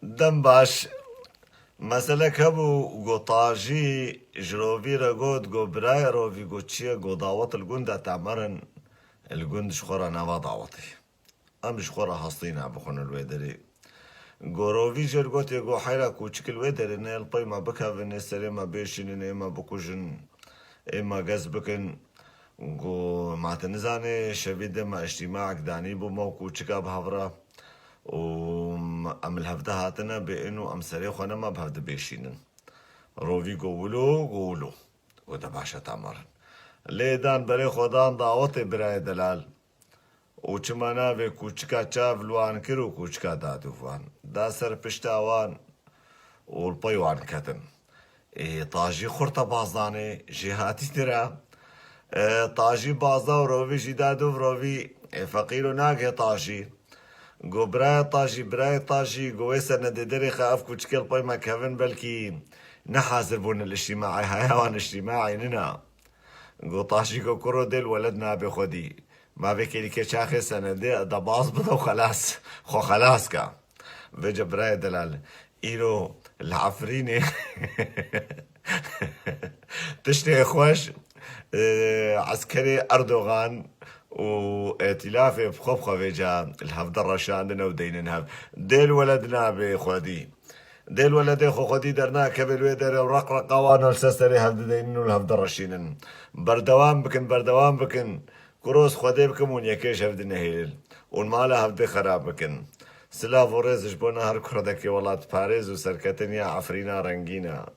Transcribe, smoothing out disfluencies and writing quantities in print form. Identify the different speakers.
Speaker 1: دم باش مثلا كبو جو طاجي جروفيرا جود جو براي روفي جو تشيا جو دعوت الجندة تعمرن الجند شخورا نوا دعوتي ام شخورا حصينا بخون الويدري جوروفي جرجوت يجو حيرا كوتشك الويدري نيل باي ما بكها فينيسري ما بيشين ما بكوجن اما جز بكن جو ما تنزاني شبيدة ما اجتماعك داني بو موكو تشكا بهفرا وام الهفده هاتنا بانه ام سريخ وانا ما بهفده بيشينن روفي قولو وده باشا تامرن ليدان بري خودان دعوتي براي دلال وچمانا به کوچکا چاو لوان کرو کوچکا دادو فان دا سر پشتاوان والپی وان کتن طاجی خورتا بازانه جهاتی ترا طاجی بازا و روی جدادو و روی فقیر و ناگه طاجی گو برای طاجی گو سر نددري خاف كوتشكل باي ما كافن بلكي نحاضر بون الاجتماعي هايوان اجتماعي ننا گو طاجي گو كرو دل ولدنا بخودي ما بكي كي شاخص سنة ده باص بده وخلاص خو خلاص كا بيجا براي دلال إيرو العفريني تشتي خوش عسكري أردوغان وائتلافي بخوف خويجا الهفدر رشاندنا وديننا ديل ولدنا بخودي ديل ولدي خو خودي درنا كبل ويدر ورقرق وانا السستري هفد دينن والهفدر رشينن بردوام بكن كروس خودي بكم ونيكيش هفد نهيل ونمالا هفد خراب بكن سلاف وريز جبونا هر كردكي ولات باريز وسركتنيا عفرينا رنگينا